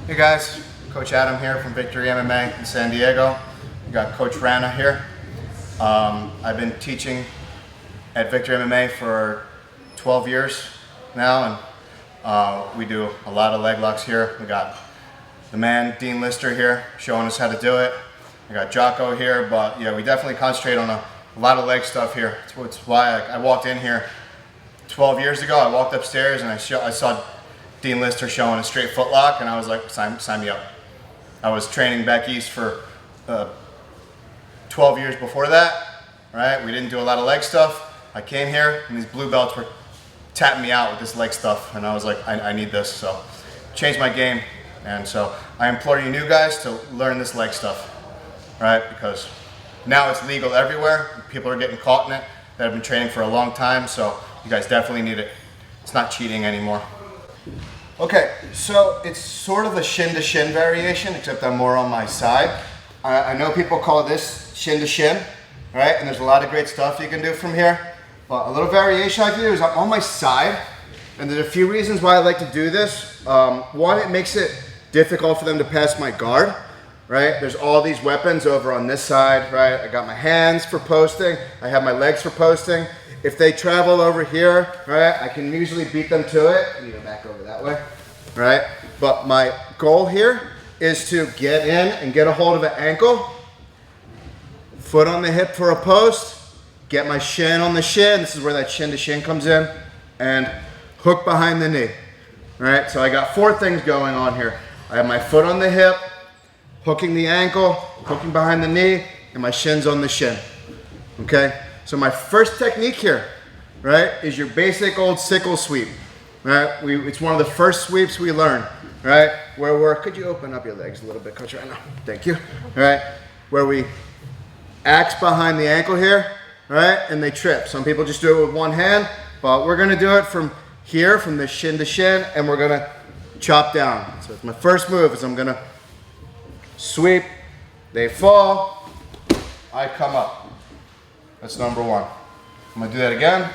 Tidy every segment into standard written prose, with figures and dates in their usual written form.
Hey guys, Coach Adam here from Victory MMA in San Diego. We got Coach Rana here. I've been teaching at Victory MMA for 12 years now, and we do a lot of leg locks here. We got the man, Dean Lister here, showing us how to do it. I got Jocko here, but yeah, we definitely concentrate on a lot of leg stuff here. It's why I walked in here 12 years ago. I walked upstairs and I saw Dean Lister showing a straight foot lock, and I was like, sign me up. I was training back east for 12 years before that, right? We didn't do a lot of leg stuff. I came here and these blue belts were tapping me out with this leg stuff, and I was like, I need this, so changed my game. And so I implore you new guys to learn this leg stuff, right? Because now it's legal everywhere. People are getting caught in it that have been training for a long time, so you guys definitely need it. It's not cheating anymore. Okay, so it's sort of a shin to shin variation, except I'm more on my side. I know people call this shin to shin, right? And there's a lot of great stuff you can do from here. But a little variation I do is I'm on my side, and there's a few reasons why I like to do this. One, it makes it difficult for them to pass my guard, right? There's all these weapons over on this side, right? I got my hands for posting, I have my legs for posting. If they travel over here, right, I can usually beat them to it. I need to back over that way, right? But my goal here is to get in and get a hold of an ankle, foot on the hip for a post, get my shin on the shin. This is where that shin to shin comes in, and hook behind the knee, right? So I got four things going on here. I have my foot on the hip, hooking the ankle, hooking behind the knee, and my shin's on the shin, okay? So my first technique here, right, is your basic old sickle sweep, right? It's one of the first sweeps we learn, right? Where could you open up your legs a little bit, Coach Rana? Thank you. All right, where we axe behind the ankle here, right, and they trip. Some people just do it with one hand, but we're gonna do it from here, from the shin to shin, and we're gonna chop down. So it's my first move is I'm gonna sweep, they fall, I come up. That's number one. I'm gonna do that again.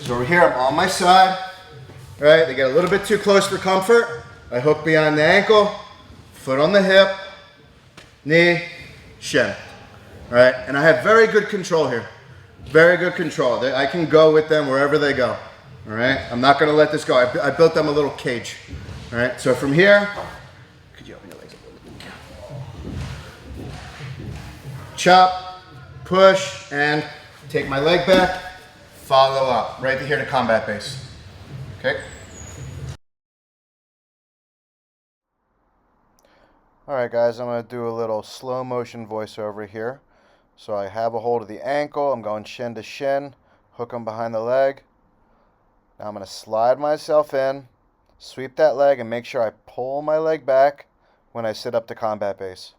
So over here, I'm on my side, right? They get a little bit too close for comfort. I hook behind the ankle, foot on the hip, knee, shin, right? And I have very good control here. Very good control. I can go with them wherever they go, all right? I'm not gonna let this go. I built them a little cage, all right? So from here, could you open your legs a little bit? Chop, push, and take my leg back, follow up, right here to combat base, okay? All right, guys, I'm gonna do a little slow motion voiceover here. So I have a hold of the ankle, I'm going shin to shin, hook them behind the leg. Now I'm gonna slide myself in, sweep that leg, and make sure I pull my leg back when I sit up to combat base.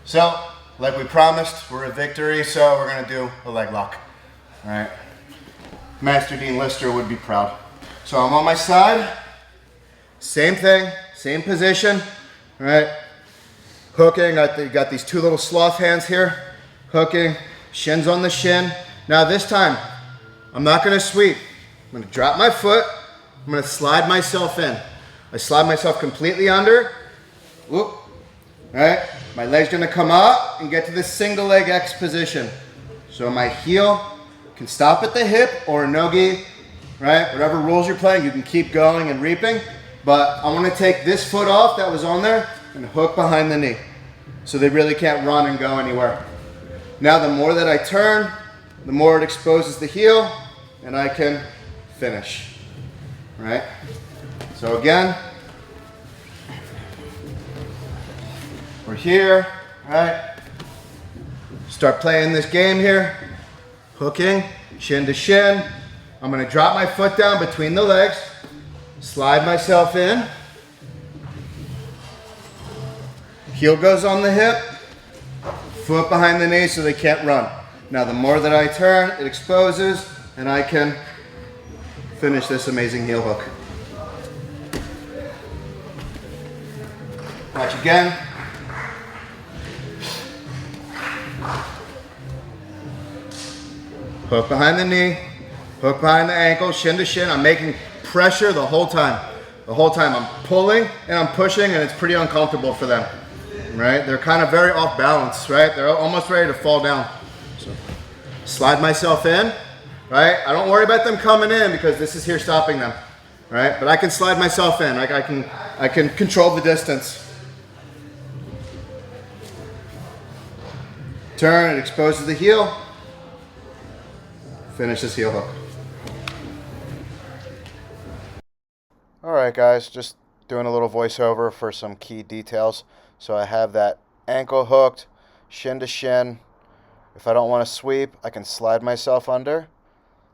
So, like we promised, we're at Victory, so we're gonna do a leg lock, all right? Master Dean Lister would be proud. So I'm on my side, same thing, same position, all right? Hooking, got these two little sloth hands here, hooking, shins on the shin. Now this time, I'm not gonna sweep. I'm gonna drop my foot, I'm gonna slide myself in. I slide myself completely under, whoop, all right? My leg's gonna come up and get to this single leg X position. So my heel can stop at the hip or no-gi, right? Whatever rules you're playing, you can keep going and reaping, but I wanna take this foot off that was on there and hook behind the knee. So they really can't run and go anywhere. Now the more that I turn, the more it exposes the heel and I can finish, right? So again, we're here, right? Start playing this game here. Hooking, shin to shin. I'm gonna drop my foot down between the legs, slide myself in. Heel goes on the hip, foot behind the knee so they can't run. Now the more that I turn, it exposes and I can finish this amazing heel hook. Watch again. Hook behind the knee, hook behind the ankle, shin to shin. I'm making pressure the whole time. The whole time I'm pulling and I'm pushing, and it's pretty uncomfortable for them, right? They're kind of very off balance, right? They're almost ready to fall down. So slide myself in, right? I don't worry about them coming in because this is here stopping them, right? But I can slide myself in. Like I can control the distance. Turn, it exposes the heel. Finish this heel hook. All right, guys, just doing a little voiceover for some key details. So I have that ankle hooked, shin to shin. If I don't want to sweep, I can slide myself under.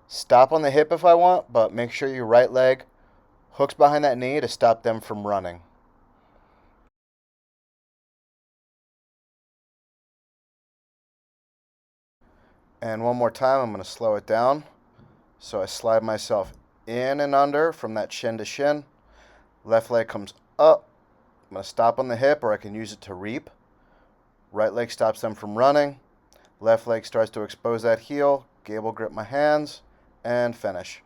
Stop on the hip if I want, but make sure your right leg hooks behind that knee to stop them from running. And one more time, I'm going to slow it down. So I slide myself in and under from that shin to shin. Left leg comes up. I'm going to stop on the hip, or I can use it to reap. Right leg stops them from running. Left leg starts to expose that heel. Gable grip my hands and finish.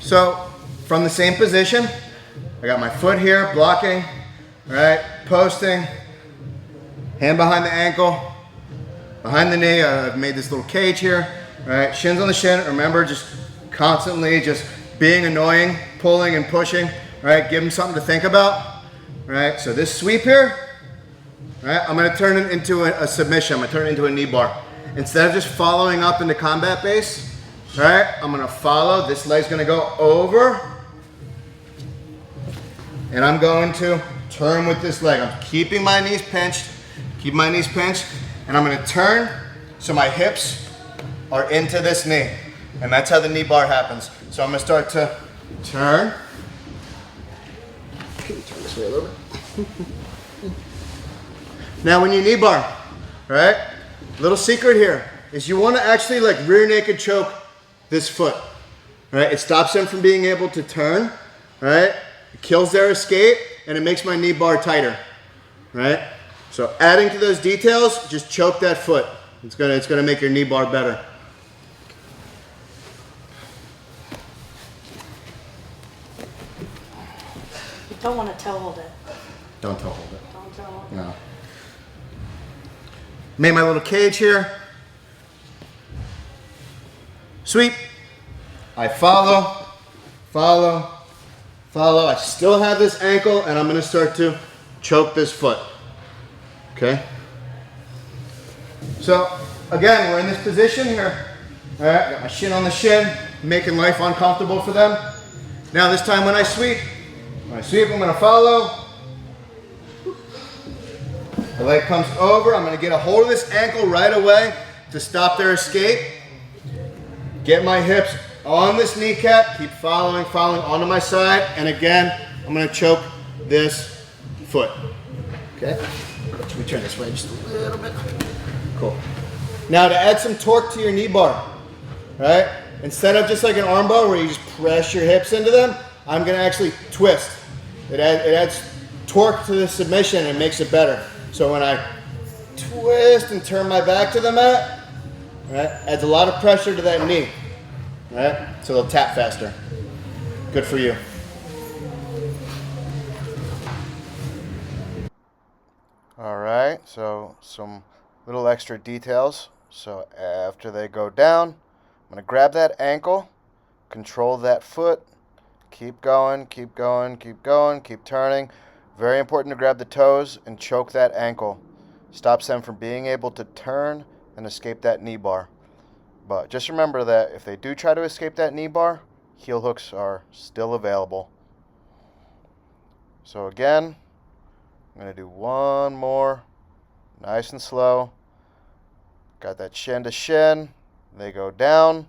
So from the same position, I got my foot here blocking, right? Posting, hand behind the ankle, behind the knee. I've made this little cage here, right? Shins on the shin. Remember, just constantly just being annoying, pulling and pushing, right? Give them something to think about, right? So this sweep here, right? I'm gonna turn it into a submission. I'm gonna turn it into a knee bar. Instead of just following up into combat base, right? I'm gonna follow. This leg's gonna go over, and I'm going to turn with this leg. I'm keeping my knees pinched, and I'm gonna turn so my hips are into this knee. And that's how the knee bar happens. So I'm gonna start to turn. Can you turn this way a little bit? Now when you knee bar, right? Little secret here is you wanna actually like rear naked choke this foot, right? It stops them from being able to turn, right? It kills their escape, and it makes my knee bar tighter, right? So adding to those details, just choke that foot. It's gonna make your knee bar better. You don't want to toe hold it. Don't toe hold it. Don't toe hold it. No. Made my little cage here. Sweep. I follow, follow, follow. I still have this ankle, and I'm gonna start to choke this foot. Okay? So, again, we're in this position here. All right, got my shin on the shin, making life uncomfortable for them. Now this time when I sweep, I'm gonna follow. The leg comes over. I'm gonna get a hold of this ankle right away to stop their escape. Get my hips on this kneecap, keep following onto my side, and again, I'm gonna choke this foot. Okay? Let me turn this way just a little bit. Cool. Now to add some torque to your knee bar, right? Instead of just like an arm bar where you just press your hips into them, I'm gonna actually twist. It adds torque to the submission and makes it better. So when I twist and turn my back to the mat, right, adds a lot of pressure to that knee, right? So they'll tap faster. Good for you. All right, so some little extra details. So after they go down, I'm gonna grab that ankle, control that foot, keep going, keep going, keep going, keep turning. Very important to grab the toes and choke that ankle. Stops them from being able to turn and escape that knee bar. But just remember that if they do try to escape that knee bar, heel hooks are still available. So again, I'm going to do one more, nice and slow. Got that shin to shin. They go down.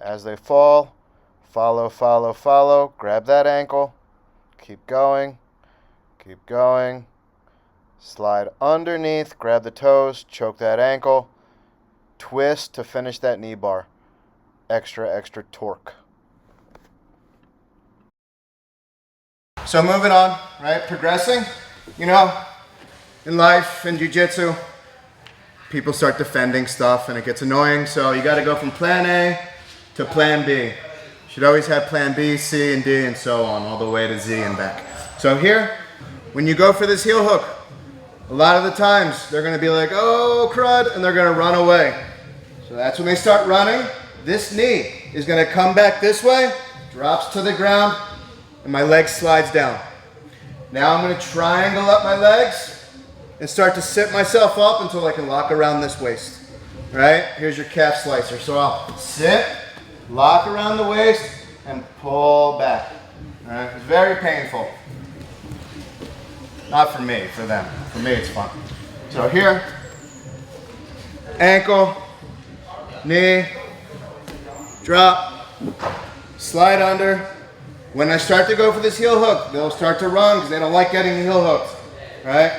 As they fall, follow, follow, follow. Grab that ankle. Keep going. Keep going. Slide underneath. Grab the toes. Choke that ankle. Twist to finish that knee bar. Extra, extra torque. So moving on, right? Progressing. You know, in life, in jiu-jitsu, people start defending stuff and it gets annoying. So you got to go from plan A to plan B. Should always have plan B, C, and D, and so on, all the way to Z and back. So here, when you go for this heel hook, a lot of the times they're gonna be like, oh crud, and they're gonna run away. So that's when they start running. This knee is gonna come back this way, drops to the ground, and my leg slides down. Now I'm gonna triangle up my legs and start to sit myself up until I can lock around this waist. All right, here's your calf slicer. So I'll sit, lock around the waist, and pull back. All right, it's very painful. Not for me, for them. For me, it's fun. So here, ankle, knee, drop, slide under. When I start to go for this heel hook, they'll start to run because they don't like getting heel hooked. Right?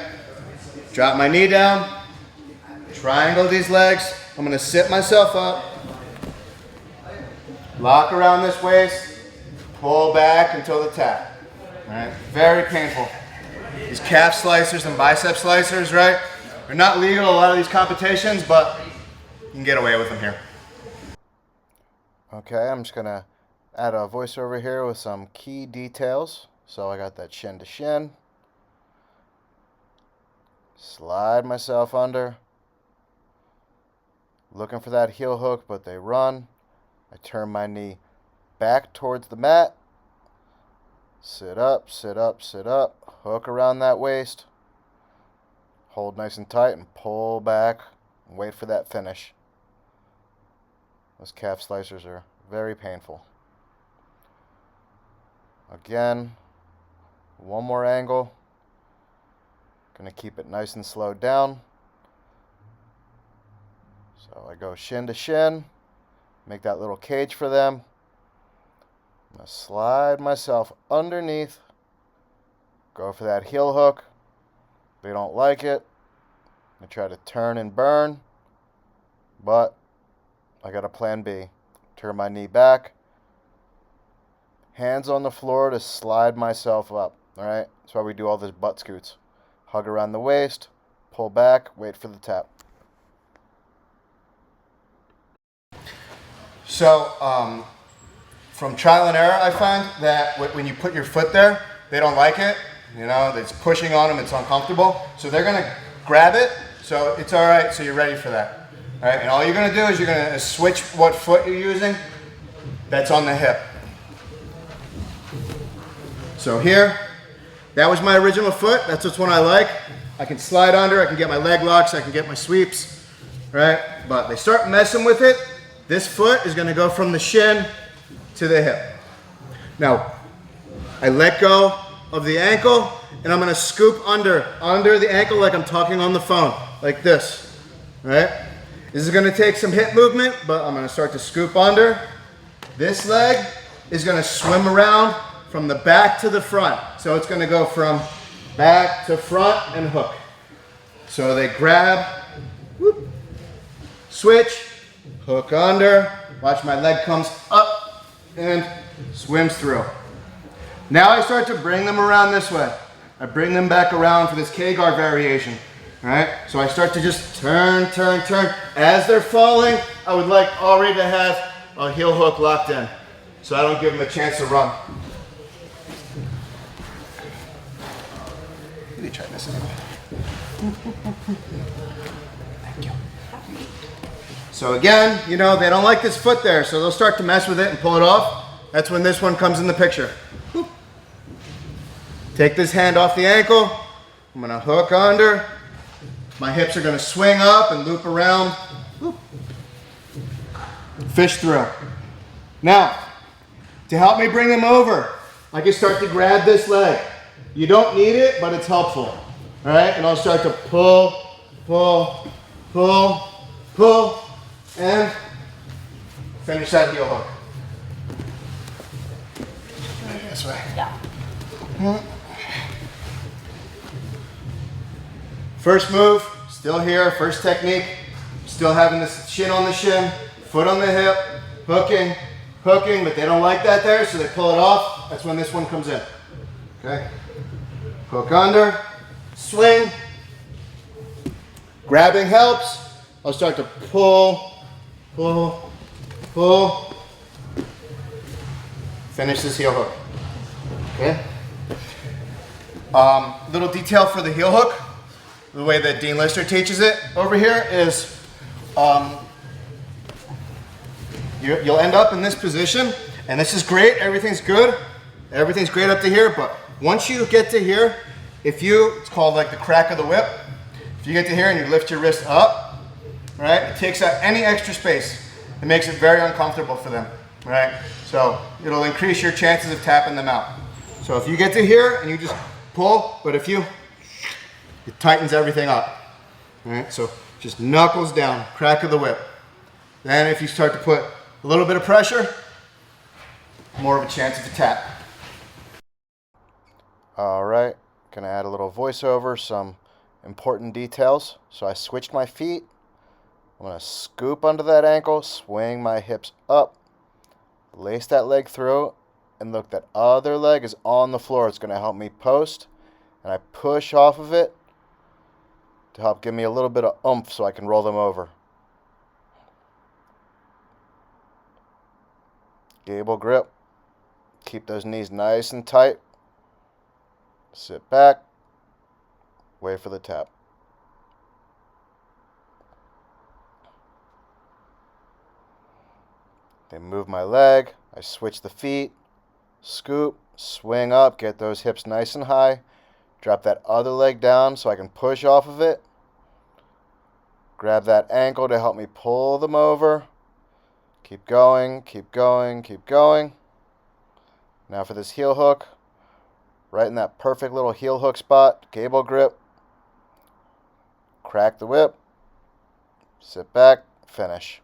Drop my knee down, triangle these legs. I'm gonna sit myself up, lock around this waist, pull back until the tap. All right? Very painful. These calf slicers and bicep slicers, right? They're not legal in a lot of these competitions, but you can get away with them here. Okay, I'm just gonna add a voiceover here with some key details. So I got that shin to shin. Slide myself under. Looking for that heel hook, but they run. I turn my knee back towards the mat. Sit up, sit up, sit up. Hook around that waist. Hold nice and tight and pull back and wait for that finish. Those calf slicers are very painful. Again, one more angle. Gonna keep it nice and slowed down. So I go shin to shin, make that little cage for them. I'm gonna slide myself underneath, go for that heel hook. They don't like it. I try to turn and burn, but I got a plan B. Turn my knee back, hands on the floor to slide myself up. All right, that's why we do all this butt scoots. Hug around the waist, pull back, wait for the tap. So, from trial and error, I find that when you put your foot there, they don't like it. You know, it's pushing on them, it's uncomfortable. So they're gonna grab it, so it's all right, so you're ready for that. All right, and all you're gonna do is you're gonna switch what foot you're using that's on the hip. So here, that was my original foot. That's which one I like. I can slide under, I can get my leg locks, I can get my sweeps, right? But they start messing with it. This foot is gonna go from the shin to the hip. Now, I let go of the ankle and I'm gonna scoop under the ankle like I'm talking on the phone, like this, right? This is gonna take some hip movement, but I'm gonna start to scoop under. This leg is gonna swim around from the back to the front. So it's gonna go from back to front and hook. So they grab, whoop, switch, hook under, watch my leg comes up and swims through. Now I start to bring them around this way. I bring them back around for this K-guard variation, all right? So I start to just turn, turn, turn. As they're falling, I would like already to have a heel hook locked in so I don't give them a chance to run. Let me try this anyway. Thank you. So again, you know, they don't like this foot there, so they'll start to mess with it and pull it off. That's when this one comes in the picture. Whoop. Take this hand off the ankle. I'm gonna hook under. My hips are gonna swing up and loop around. Whoop. Fish through. Now, to help me bring them over, I can start to grab this leg. You don't need it, but it's helpful. All right, and I'll start to pull, pull, pull, pull, and finish that heel hook. This way. Yeah. First move, still here, first technique. Still having this shin on the shin, foot on the hip, hooking, hooking, but they don't like that there, so they pull it off. That's when this one comes in. Okay? Hook under, swing. Grabbing helps. I'll start to pull, pull, pull. finish this heel hook. Okay? Little detail for the heel hook, the way that Dean Lister teaches it over here is you'll end up in this position, and this is great, everything's good, everything's great up to here, but once you get to here, it's called like the crack of the whip. If you get to here and you lift your wrist up, right, it takes out any extra space. It makes it very uncomfortable for them, right? So it'll increase your chances of tapping them out. So if you get to here and you just pull, but it tightens everything up. All right, so just knuckles down, crack of the whip. Then if you start to put a little bit of pressure, more of a chance of a tap. All right, gonna add a little voiceover, some important details. So I switched my feet. I'm gonna scoop under that ankle, swing my hips up, lace that leg through, and look, that other leg is on the floor. It's gonna help me post, and I push off of it to help give me a little bit of oomph so I can roll them over. Gable grip. Keep those knees nice and tight. Sit back. Wait for the tap. Then move my leg. I switch the feet. Scoop. Swing up. Get those hips nice and high. Drop that other leg down so I can push off of it. Grab that ankle to help me pull them over. Keep going, keep going, keep going. Now for this heel hook, right in that perfect little heel hook spot, gable grip. Crack the whip. Sit back, finish.